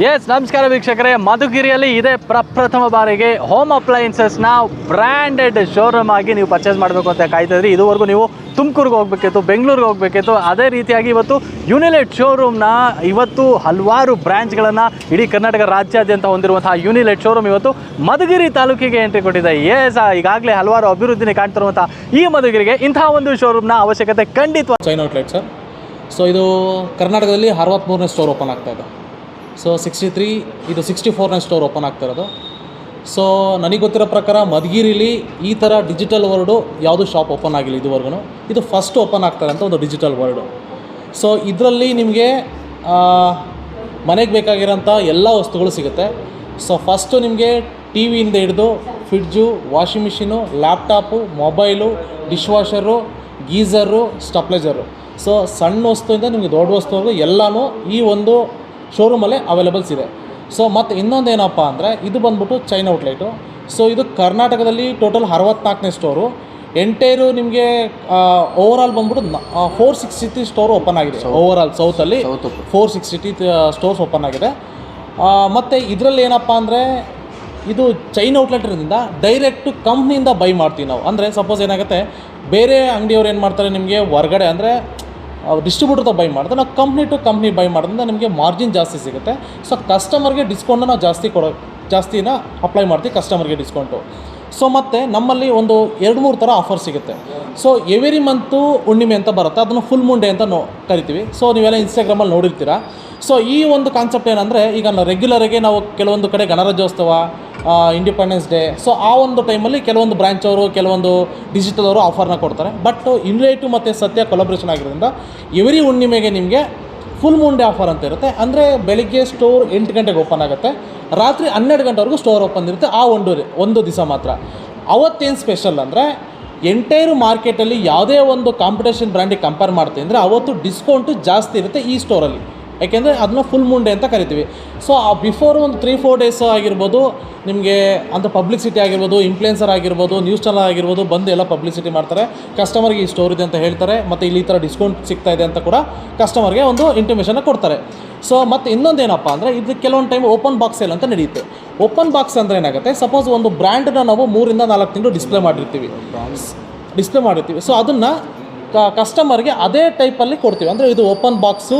S ನಮಸ್ಕಾರ ವೀಕ್ಷಕರೇ, ಮಧುಗಿರಿಯಲ್ಲಿ ಇದೇ ಪ್ರಪ್ರಥಮ ಬಾರಿಗೆ ಹೋಮ್ ಅಪ್ಲಯನ್ಸಸ್ನ ಬ್ರ್ಯಾಂಡೆಡ್ ಶೋರೂಮ್ ಆಗಿ ನೀವು ಪರ್ಚೇಸ್ ಮಾಡಬೇಕು ಅಂತ ಕಾಯ್ತಾ ಇದ್ರಿ. ಇದುವರೆಗೂ ನೀವು ತುಮಕೂರಿಗೆ ಹೋಗಬೇಕಿತ್ತು, ಬೆಂಗಳೂರಿಗೆ ಹೋಗಬೇಕಿತ್ತು. ಅದೇ ರೀತಿಯಾಗಿ ಇವತ್ತು ಯೂನಿಲೆಟ್ ಶೋರೂಮ್ನ ಇವತ್ತು ಹಲವಾರು ಬ್ರಾಂಚ್ಗಳನ್ನು ಇಡೀ ಕರ್ನಾಟಕ ರಾಜ್ಯಾದ್ಯಂತ ಹೊಂದಿರುವಂತಹ ಯೂನಿಲೆಟ್ ಶೋರೂಮ್ ಇವತ್ತು ಮಧುಗಿರಿ ತಾಲೂಕಿಗೆ ಎಂಟ್ರಿ ಕೊಟ್ಟಿದೆ. ಈಗಾಗಲೇ ಹಲವಾರು ಅಭಿವೃದ್ಧಿನೇ ಕಾಣ್ತಿರುವಂತಹ ಈ ಮಧುಗಿರಿಗೆ ಇಂತಹ ಒಂದು ಶೋರೂಮ್ನ ಅವಶ್ಯಕತೆ ಖಂಡಿತ. Chain outlet sir. ಸೊ ಇದು ಕರ್ನಾಟಕದಲ್ಲಿ 63ನೇ ಸ್ಟೋರ್ ಓಪನ್ ಆಗ್ತಾ ಇದೆ. ಸೊ 63 ಇದು 64ನೇ ಸ್ಟೋರ್ ಓಪನ್ ಆಗ್ತಾ ಇರೋದು. ಸೊ ನನಗೆ ಗೊತ್ತಿರೋ ಪ್ರಕಾರ ಮಧುಗಿರಿಲಿ ಈ ಥರ ಡಿಜಿಟಲ್ ವರ್ಲ್ಡು ಯಾವುದೂ ಶಾಪ್ ಓಪನ್ ಆಗಿಲ್ಲ ಇದುವರೆಗೂ. ಇದು ಫಸ್ಟ್ ಓಪನ್ ಆಗ್ತಾರೆ ಅಂತ ಒಂದು ಡಿಜಿಟಲ್ ವರ್ಲ್ಡು. ಸೊ ಇದರಲ್ಲಿ ನಿಮಗೆ ಮನೆಗೆ ಬೇಕಾಗಿರೋಂಥ ಎಲ್ಲ ವಸ್ತುಗಳು ಸಿಗುತ್ತೆ. ಸೊ ಫಸ್ಟು ನಿಮಗೆ ಟಿ ವಿಯಿಂದ ಹಿಡಿದು fridge, washing machine, laptop, mobile, dish washer, geyser, stabiliser. So ಸಣ್ಣ ವಸ್ತುವಿಂದ ನಿಮಗೆ ದೊಡ್ಡ ವಸ್ತುವರೆಗೂ ಎಲ್ಲನೂ ಈ ಒಂದು ಶೋರೂಮಲ್ಲೇ ಅವೈಲೇಬಲ್ಸ್ ಇದೆ. ಸೊ ಮತ್ತು ಇನ್ನೊಂದೇನಪ್ಪ ಅಂದರೆ ಇದು ಬಂದ್ಬಿಟ್ಟು ಚೈನ್ ಔಟ್ಲೆಟು. ಸೊ ಇದು ಕರ್ನಾಟಕದಲ್ಲಿ ಟೋಟಲ್ 64ನೇ ಸ್ಟೋರು. ಎಂಟೈರು ನಿಮಗೆ ಓವರಾಲ್ ಬಂದ್ಬಿಟ್ಟು 460 ಸ್ಟೋರ್ ಓಪನ್ ಆಗಿದೆ. ಓವರಾಲ್ ಸೌತಲ್ಲಿ 460 ಸ್ಟೋರ್ಸ್ ಓಪನ್ ಆಗಿದೆ. ಮತ್ತು ಇದರಲ್ಲಿ ಏನಪ್ಪ ಅಂದರೆ ಇದು ಚೈನ್ ಔಟ್ಲೆಟ್ರಿಂದ ಡೈರೆಕ್ಟು ಕಂಪ್ನಿಯಿಂದ ಬೈ ಮಾಡ್ತೀವಿ ನಾವು. ಅಂದರೆ ಸಪೋಸ್ ಏನಾಗುತ್ತೆ, ಬೇರೆ ಅಂಗಡಿಯವ್ರು ಏನು ಮಾಡ್ತಾರೆ, ನಿಮಗೆ ಹೊರಗಡೆ ಅಂದರೆ ಡಿಸ್ಟ್ರಿಬ್ಯೂಟರ್ದ ಬೈ ಮಾಡಿದ್ರೆ ನಾವು ಕಂಪ್ನಿ ಟು ಕಂಪ್ನಿ ಬೈ ಮಾಡೋದ್ರಿಂದ ನಿಮಗೆ ಮಾರ್ಜಿನ್ ಜಾಸ್ತಿ ಸಿಗುತ್ತೆ. ಸೊ ಕಸ್ಟಮರ್ಗೆ ಡಿಸ್ಕೌಂಟನ್ನು ನಾವು ಜಾಸ್ತಿನ ಅಪ್ಲೈ ಮಾಡ್ತೀವಿ ಕಸ್ಟಮರ್ಗೆ ಡಿಸ್ಕೌಂಟು. ಸೊ ಮತ್ತು ನಮ್ಮಲ್ಲಿ ಒಂದು 2-3 ಥರ ಆಫರ್ ಸಿಗುತ್ತೆ. ಸೊ ಎವ್ರಿ ಮಂತು ಹುಣ್ಣಿಮೆ ಅಂತ ಬರುತ್ತೆ, ಅದನ್ನು ಫುಲ್ ಮುಂಡೆ ಅಂತ ಕರಿತೀವಿ. ಸೊ ನೀವೆಲ್ಲ ಇನ್ಸ್ಟಾಗ್ರಾಮಲ್ಲಿ ನೋಡಿರ್ತೀರ. ಸೊ ಈ ಒಂದು ಕಾನ್ಸೆಪ್ಟ್ ಏನಂದರೆ, ಈಗ ನಾವು ರೆಗ್ಯುಲರಾಗಿ ನಾವು ಕೆಲವೊಂದು ಕಡೆ ಗಣರಾಜ್ಯೋತ್ಸವ, ಇಂಡಿಪೆಂಡೆನ್ಸ್ ಡೇ, ಸೊ ಆ ಒಂದು ಟೈಮಲ್ಲಿ ಕೆಲವೊಂದು ಬ್ರ್ಯಾಂಚ್ ಅವರು, ಕೆಲವೊಂದು ಡಿಜಿಟಲ್ ಅವರು ಆಫರ್ನ ಕೊಡ್ತಾರೆ. ಬಟ್ ಯೂನಿಲೆಟ್ ಮತ್ತು ಸತ್ಯ ಕೊಲಾಬ್ರೇಷನ್ ಆಗಿರೋದ್ರಿಂದ ಎವ್ರಿ ಹುಣ್ಣಿಮೆಗೆ ನಿಮಗೆ ಫುಲ್ ಮುಂಡೆ ಆಫರ್ ಅಂತ ಇರುತ್ತೆ. ಅಂದರೆ ಬೆಳಿಗ್ಗೆ ಸ್ಟೋರ್ 8 ಗಂಟೆಗೆ ಓಪನ್ ಆಗುತ್ತೆ, ರಾತ್ರಿ 12 ಗಂಟೆವರೆಗೂ ಸ್ಟೋರ್ ಓಪನ್ ಇರುತ್ತೆ. ಆ ಒಂದು ದಿವಸ ಮಾತ್ರ. ಅವತ್ತೇನು ಸ್ಪೆಷಲ್ ಅಂದರೆ, ಎಂಟೈರು ಮಾರ್ಕೆಟಲ್ಲಿ ಯಾವುದೇ ಒಂದು ಕಾಂಪಿಟೇಷನ್ ಬ್ರ್ಯಾಂಡಿಗೆ ಕಂಪೇರ್ ಮಾಡ್ತೀವಿ ಅಂದರೆ ಅವತ್ತು ಡಿಸ್ಕೌಂಟು ಜಾಸ್ತಿ ಇರುತ್ತೆ ಈ ಸ್ಟೋರಲ್ಲಿ. ಯಾಕೆಂದರೆ ಅದನ್ನ ಫುಲ್ ಮುಂಡೆ ಅಂತ ಕರಿತೀವಿ. ಸೊ ಆ ಬಿಫೋರ್ ಒಂದು 3-4 ಡೇಸ್ ಆಗಿರ್ಬೋದು, ನಿಮಗೆ ಅಂತ ಪಬ್ಲಿಸಿಟಿ ಆಗಿರ್ಬೋದು, ಇನ್ಫ್ಲುಯೆನ್ಸರ್ ಆಗಿರ್ಬೋದು, ನ್ಯೂಸ್ ಚಾನಲ್ ಆಗಿರ್ಬೋದು ಬಂದು ಎಲ್ಲ ಪಬ್ಲಿಸಿಟಿ ಮಾಡ್ತಾರೆ, ಕಸ್ಟಮರ್ಗೆ ಈ ಸ್ಟೋರ್ ಇದೆ ಅಂತ ಹೇಳ್ತಾರೆ, ಮತ್ತು ಇಲ್ಲಿ ಈ ಥರ ಡಿಸ್ಕೌಂಟ್ ಸಿಗ್ತಾ ಇದೆ ಅಂತ ಕೂಡ ಕಸ್ಟಮರ್ಗೆ ಒಂದು ಇಂಟಿಮೇಷನ್ನ ಕೊಡ್ತಾರೆ. ಸೊ ಮತ್ತು ಇನ್ನೊಂದೇನಪ್ಪ ಅಂದರೆ, ಇದು ಕೆಲವೊಂದು ಟೈಮ್ ಓಪನ್ ಬಾಕ್ಸ್ ಸೇಲ್ ಅಂತ ನಡೆಯುತ್ತೆ. ಓಪನ್ ಬಾಕ್ಸ್ ಅಂದರೆ ಏನಾಗುತ್ತೆ, ಸಪೋಸ್ ಒಂದು ಬ್ರ್ಯಾಂಡನ್ನ ನಾವು 3-4 ತಿಂಗಳು ಡಿಸ್ಪ್ಲೇ ಮಾಡಿರ್ತೀವಿ. ಸೊ ಅದನ್ನು ಕಸ್ಟಮರ್ಗೆ ಅದೇ ಟೈಪಲ್ಲಿ ಕೊಡ್ತೀವಿ. ಅಂದರೆ ಇದು ಓಪನ್ ಬಾಕ್ಸು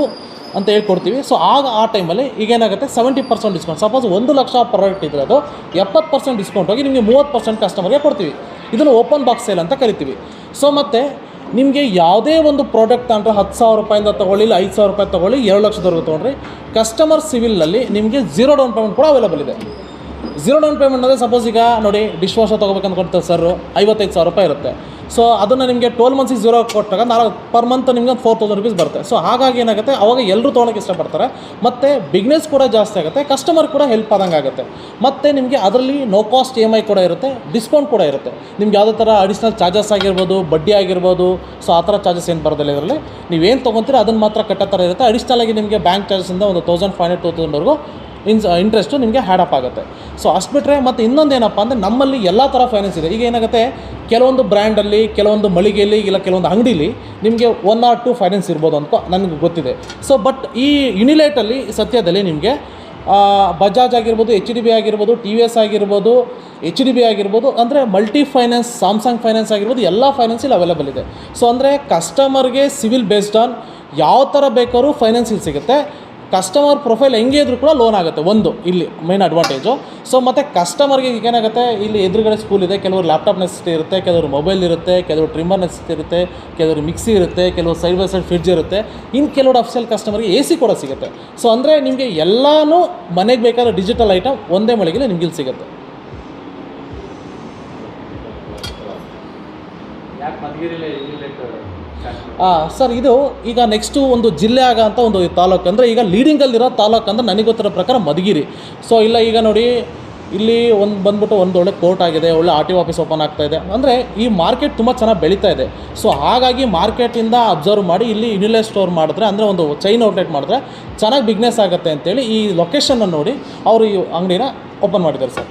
ಅಂತ ಹೇಳ್ಕೊಡ್ತೀವಿ. ಸೊ ಆ ಟೈಮಲ್ಲಿ ಈಗೇನಾಗುತ್ತೆ, 70% ಡಿಸ್ಕೌಂಟ್. ಸಪೋಸ್ 1 ಲಕ್ಷ ಪ್ರಾಡಕ್ಟ್ ಇದ್ದರೆ ಅದು 70% ಡಿಸ್ಕೌಂಟ್ ಹೋಗಿ ನಿಮಗೆ 30% ಕಸ್ಟಮರ್ಗೆ ಕೊಡ್ತೀವಿ. ಇದನ್ನು ಓಪನ್ ಬಾಕ್ಸ್ ಸೇಲ್ ಅಂತ ಕರಿತೀವಿ. ಸೊ ಮತ್ತು ನಿಮಗೆ ಯಾವುದೇ ಒಂದು ಪ್ರಾಡಕ್ಟ್ ಅಂದರೆ 10,000 ರೂಪಾಯಿಂದ ತೊಗೊಳ್ಳಿ, ಇಲ್ಲ 5,000 ರೂಪಾಯಿ ತೊಗೊಳ್ಳಿ, 2 ಲಕ್ಷದವರೆಗೂ ತೊಗೊಂಡ್ರಿ, ಕಸ್ಟಮರ್ ಸಿವಿಲಲ್ಲಿ ನಿಮಗೆ 0 ಡೌನ್ ಪೇಮೆಂಟ್ ಕೂಡ ಅವೈಲೇಬಲ್ ಇದೆ. 0 ಡೌನ್ ಪೇಮೆಂಟ್ ಅಂದರೆ, ಸಪೋಸ್ ಈಗ ನೋಡಿ, ಡಿಶ್ ವಾಷರ್ ತೊಗೋಬೇಕಂತ ಕೊಡ್ತಾರೆ ಸರ್, 55,000 ರೂಪಾಯಿ ಇರುತ್ತೆ. ಸೊ ಅದನ್ನು ನಿಮಗೆ 12 ಮಂತ್ಸಿಗೆ 0 ಕೊಟ್ಟಾಗ ಪರ್ ಮಂತ್ ನಿಮಗೆ 4,000 ರೂಪೀಸ್ ಬರುತ್ತೆ. ಸೊ ಹಾಗಾಗಿ ಏನಾಗುತ್ತೆ, ಅವಾಗ ಎಲ್ಲರೂ ತೊಗೊಳಕ್ಕೆ ಇಷ್ಟಪಡ್ತಾರೆ, ಮತ್ತು ಬಿಸ್ನೆಸ್ ಕೂಡ ಜಾಸ್ತಿ ಆಗುತ್ತೆ, ಕಸ್ಟಮರ್ ಕೂಡ ಹೆಲ್ಪ್ ಆದಂಗೆ ಆಗುತ್ತೆ. ಮತ್ತು ನಿಮಗೆ ಅದರಲ್ಲಿ ನೋ ಕಾಸ್ಟ್ EMI ಕೂಡ ಇರುತ್ತೆ, ಡಿಸ್ಕೌಂಟ್ ಕೂಡ ಇರುತ್ತೆ. ನಿಮ್ಗೆ ಯಾವುದೇ ಥರ ಅಡಿಷ್ನಲ್ ಚಾರ್ಜಸ್ ಆಗಿರ್ಬೋದು, ಬಡ್ಡಿ ಆಗಿರ್ಬೋದು, ಸೊ ಆ ಥರ ಚಾರ್ಜಸ್ ಏನು ಬರೋದಿಲ್ಲ. ಇದರಲ್ಲಿ ನೀವೇನು ತೊಗೊತೀರೋ ಅದನ್ನು ಮಾತ್ರ ಕಟ್ಟೋ ಥರ ಇರುತ್ತೆ. ಅಡಿಷ್ನಲ್ ಆಗಿ ನಿಮಗೆ ಬ್ಯಾಂಕ್ ಚಾರ್ಜಸ್ಸಿಂದ ಒಂದು 1,500-2,000ವರೆಗೂ ಇಂಟ್ರೆಸ್ಟು ನಿಮಗೆ ಹ್ಯಾಡಪ್ ಆಗುತ್ತೆ. ಸೊ ಅಷ್ಟು ಬಿಟ್ಟರೆ ಮತ್ತು ಇನ್ನೊಂದೇನಪ್ಪ ಅಂದರೆ, ನಮ್ಮಲ್ಲಿ ಎಲ್ಲ ಥರ ಫೈನಾನ್ಸ್ ಇದೆ. ಈಗ ಏನಾಗುತ್ತೆ, ಕೆಲವೊಂದು ಬ್ರ್ಯಾಂಡಲ್ಲಿ, ಕೆಲವೊಂದು ಮಳಿಗೆಯಲ್ಲಿ, ಇಲ್ಲ ಕೆಲವೊಂದು ಅಂಗಡೀಲಿ ನಿಮಗೆ 1 or 2 ಫೈನಾನ್ಸ್ ಇರ್ಬೋದು ಅಂತ ನನಗೆ ಗೊತ್ತಿದೆ. ಸೊ ಬಟ್ ಈ ಯೂನಿಲೆಟಲ್ಲಿ ಸತ್ಯದಲ್ಲಿ ನಿಮಗೆ ಬಜಾಜ್ ಆಗಿರ್ಬೋದು, HDB ಆಗಿರ್ಬೋದು, TVS ಆಗಿರ್ಬೋದು, HDB ಆಗಿರ್ಬೋದು, ಅಂದರೆ ಮಲ್ಟಿ ಫೈನಾನ್ಸ್, ಸ್ಯಾಮ್ಸಂಗ್ ಫೈನಾನ್ಸ್ ಆಗಿರ್ಬೋದು, ಎಲ್ಲ ಫೈನಾನ್ಸ್ ಇಲ್ಲಿ ಅವೈಲೇಬಲ್ ಇದೆ. ಸೊ ಅಂದರೆ ಕಸ್ಟಮರ್ಗೆ ಸಿವಿಲ್ ಬೇಸ್ಡ್ ಆನ್ ಯಾವ ಥರ ಬೇಕಾದ್ರೂ ಫೈನಾನ್ಸ್ ಇಲ್ಲಿ ಸಿಗುತ್ತೆ. ಕಸ್ಟಮರ್ ಪ್ರೊಫೈಲ್ ಹೆಂಗೆ ಇದ್ರೂ ಕೂಡ ಲೋನ್ ಆಗುತ್ತೆ, ಒಂದು ಇಲ್ಲಿ ಮೈನ್ ಅಡ್ವಾಂಟೇಜು. ಸೊ ಮತ್ತು ಕಸ್ಟಮರ್ಗೆ ಏನಾಗುತ್ತೆ, ಇಲ್ಲಿ ಎದುರುಗಡೆ ಸ್ಕೂಲ್ ಇದೆ, ಕೆಲವರು ಲ್ಯಾಪ್ಟಾಪ್ ನೆಸಿಟಿ ಇರುತ್ತೆ, ಕೆಲವರು ಮೊಬೈಲ್ ಇರುತ್ತೆ, ಕೆಲವರು ಟ್ರಿಮ್ಮರ್ ನೆಸಿಟಿ ಇರುತ್ತೆ, ಕೆಲವರು ಮಿಕ್ಸಿ ಇರುತ್ತೆ, ಕೆಲವರು ಸೈಡ್ ಬೈ ಸೈಡ್ ಫ್ರಿಡ್ಜ್ ಇರುತ್ತೆ, ಇನ್ನು ಕೆಲವರು ಅಫಿಷಿಯಲ್ ಕಸ್ಟಮರ್ಗೆ AC ಕೂಡ ಸಿಗುತ್ತೆ. ಸೊ ಅಂದರೆ ನಿಮಗೆ ಎಲ್ಲನೂ ಮನೆಗೆ ಬೇಕಾದ ಡಿಜಿಟಲ್ ಐಟಮ್ ಒಂದೇ ಮಳಿಗೆಯಲ್ಲಿ ನಿಮ್ಗೆ ಇಲ್ಲಿ ಸಿಗುತ್ತೆ. ಸರ್, ಇದು ಈಗ ನೆಕ್ಸ್ಟು ಒಂದು ಜಿಲ್ಲೆ ಅಂತ ಒಂದು ತಾಲೂಕು, ಅಂದರೆ ಈಗ ಲೀಡಿಂಗಲ್ಲಿರೋ ತಾಲೂಕು ಅಂದರೆ ನನಗೆ ಗೊತ್ತಿರೋ ಪ್ರಕಾರ ಮಧುಗಿರಿ. ಸೊ ಇಲ್ಲ, ಈಗ ನೋಡಿ, ಇಲ್ಲಿ ಬಂದ್ಬಿಟ್ಟು ಒಂದು ಒಳ್ಳೆ ಕೋರ್ಟ್ ಆಗಿದೆ, ಒಳ್ಳೆ RTO ಆಫೀಸ್ ಓಪನ್ ಆಗ್ತಾ ಇದೆ. ಅಂದರೆ ಈ ಮಾರ್ಕೆಟ್ ತುಂಬ ಚೆನ್ನಾಗಿ ಬೆಳೀತಾ ಇದೆ. ಸೊ ಹಾಗಾಗಿ ಮಾರ್ಕೆಟಿಂದ ಅಬ್ಸರ್ವ್ ಮಾಡಿ ಇಲ್ಲಿ ಯೂನಿಲೆಟ್ ಸ್ಟೋರ್ ಮಾಡಿದ್ರೆ, ಅಂದರೆ ಒಂದು ಚೈನ್ ಔಟ್ಲೆಟ್ ಮಾಡಿದ್ರೆ ಚೆನ್ನಾಗಿ ಬಿಸ್ನೆಸ್ ಆಗುತ್ತೆ ಅಂತೇಳಿ ಈ ಲೊಕೇಶನ್ನ ನೋಡಿ ಅವರು ಈ ಅಂಗಡಿನ ಓಪನ್ ಮಾಡಿದ್ದಾರೆ ಸರ್.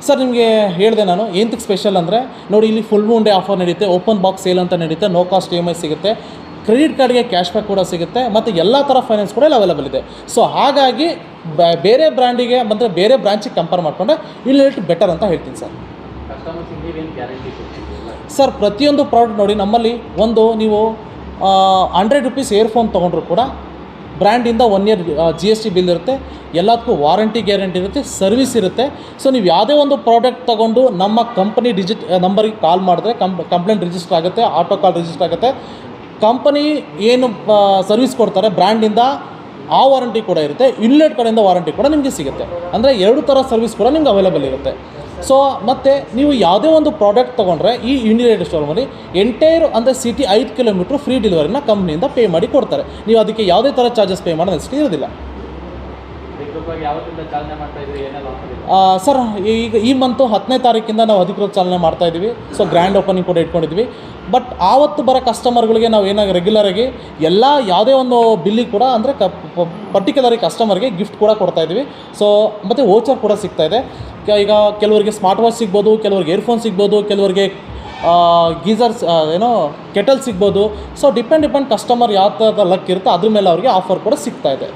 ಸರ್, ನಿಮಗೆ ಹೇಳಿದೆ ನಾನು ಏನಕ್ಕೆ ಸ್ಪೆಷಲ್ ಅಂದರೆ, ನೋಡಿ, ಇಲ್ಲಿ ಫುಲ್ ಮುಂಡೆ ಆಫರ್ ನಡೆಯುತ್ತೆ, ಓಪನ್ ಬಾಕ್ಸ್ ಸೇಲ್ ಅಂತ ನಡೆಯುತ್ತೆ, ನೋ ಕಾಸ್ಟ್ EMI ಸಿಗುತ್ತೆ, ಕ್ರೆಡಿಟ್ ಕಾರ್ಡ್ಗೆ ಕ್ಯಾಶ್ ಬ್ಯಾಕ್ ಕೂಡ ಸಿಗುತ್ತೆ ಮತ್ತು ಎಲ್ಲ ಥರ ಫೈನಾನ್ಸ್ ಕೂಡ ಇಲ್ಲಿ ಅವೈಲೇಬಲ್ ಇದೆ. ಸೊ ಹಾಗಾಗಿ ಬೇರೆ ಬ್ರ್ಯಾಂಡಿಗೆ ಮತ್ತು ಬೇರೆ ಬ್ರಾಂಚಿಗೆ ಕಂಪೇರ್ ಮಾಡಿಕೊಂಡ್ರೆ ಇಲ್ಲಿ ಬೆಟರ್ ಅಂತ ಹೇಳ್ತೀನಿ ಸರ್. ಸರ್ ಪ್ರತಿಯೊಂದು ಪ್ರಾಡಕ್ಟ್ ನೋಡಿ, ನಮ್ಮಲ್ಲಿ ಒಂದು ನೀವು 100 ರೂಪೀಸ್ ಇಯರ್ಫೋನ್ ತೊಗೊಂಡ್ರು ಕೂಡ ಬ್ರ್ಯಾಂಡಿಂದ 1 ಇಯರ್ GST ಬಿಲ್ ಇರುತ್ತೆ, ಎಲ್ಲದಕ್ಕೂ ವಾರಂಟಿ ಗ್ಯಾರಂಟಿ ಇರುತ್ತೆ, ಸರ್ವಿಸ್ ಇರುತ್ತೆ. ಸೊ ನೀವು ಯಾವುದೇ ಒಂದು ಪ್ರಾಡಕ್ಟ್ ತೊಗೊಂಡು ನಮ್ಮ ಕಂಪನಿ ನಂಬರಿಗೆ ಕಾಲ್ ಮಾಡಿದ್ರೆ ಕಂಪ್ಲೇಂಟ್ ರಿಜಿಸ್ಟರ್ ಆಗುತ್ತೆ, ಆಟೋ ಕಾಲ್ ರಿಜಿಸ್ಟರ್ ಆಗುತ್ತೆ. ಕಂಪನಿ ಏನು ಸರ್ವಿಸ್ ಕೊಡ್ತಾರೆ ಬ್ರ್ಯಾಂಡಿಂದ ಆ ವಾರಂಟಿ ಕೂಡ ಇರುತ್ತೆ, ಇನ್ಲೆಟ್ ಕಡೆಯಿಂದ ವಾರಂಟಿ ಕೂಡ ನಿಮಗೆ ಸಿಗುತ್ತೆ. ಅಂದರೆ 2 ಥರ ಸರ್ವಿಸ್ ಕೂಡ ನಿಮ್ಗೆ ಅವೈಲೇಬಲ್ ಇರುತ್ತೆ. ಸೊ ಮತ್ತು ನೀವು ಯಾವುದೇ ಒಂದು ಪ್ರಾಡಕ್ಟ್ ತೊಗೊಂಡ್ರೆ ಈ ಇಂಡಿಯನ್ ಸ್ಟೋರ್ಮಲ್ಲಿ ಎಂಟೈರ್ ಅಂದರೆ ಸಿಟಿ 5 ಕಿಲೋಮೀಟ್ರ್ ಫ್ರೀ ಡೆಲಿವರಿನ ಕಂಪ್ನಿಯಿಂದ ಪೇ ಮಾಡಿ ಕೊಡ್ತಾರೆ. ನೀವು ಅದಕ್ಕೆ ಯಾವುದೇ ಥರ ಚಾರ್ಜಸ್ ಪೇ ಮಾಡೋ ನೆಸಿಟಿ ಇರೋದಿಲ್ಲ. ಸರ್ ಈಗ ಈ ಮಂತು 10ನೇ ತಾರೀಕಿಂದ ನಾವು ಅಧಿಕೃತ ಚಾಲನೆ ಮಾಡ್ತಾಯಿದ್ದೀವಿ. ಸೊ ಗ್ರ್ಯಾಂಡ್ ಓಪನಿಂಗ್ ಕೂಡ ಇಟ್ಕೊಂಡಿದ್ವಿ. ಬಟ್ ಆವತ್ತು ಬರೋ ಕಸ್ಟಮರ್ಗಳಿಗೆ ನಾವು ಏನಾಗಿ ರೆಗ್ಯುಲರಾಗಿ ಎಲ್ಲ ಯಾವುದೇ ಒಂದು ಬಿಲ್ಲಿಗೆ ಕೂಡ ಅಂದರೆ ಪರ್ಟಿಕ್ಯುಲರಾಗಿ ಕಸ್ಟಮರ್ಗೆ ಗಿಫ್ಟ್ ಕೂಡ ಕೊಡ್ತಾಯಿದ್ದೀವಿ. ಸೊ ಮತ್ತು ವೋಚರ್ ಕೂಡ ಸಿಗ್ತಾಯಿದೆ. ಈಗ ಕೆಲವರಿಗೆ ಸ್ಮಾರ್ಟ್ ವಾಚ್ ಸಿಗ್ಬೋದು, ಕೆಲವರಿಗೆ ಇಯರ್ಫೋನ್ ಸಿಗ್ಬೋದು, ಕೆಲವರಿಗೆ ಗೀಸರ್ಸ್ ಕೆಟಲ್ ಸಿಗ್ಬೋದು. ಸೊ ಡಿಪೆಂಡ್ ಕಸ್ಟಮರ್ ಯಾವ ಥರದ ಲಕ್ ಇರುತ್ತೆ ಅದ್ರ ಮೇಲೆ ಅವ್ರಿಗೆ ಆಫರ್ ಕೂಡ ಸಿಗ್ತಾಯಿದೆ.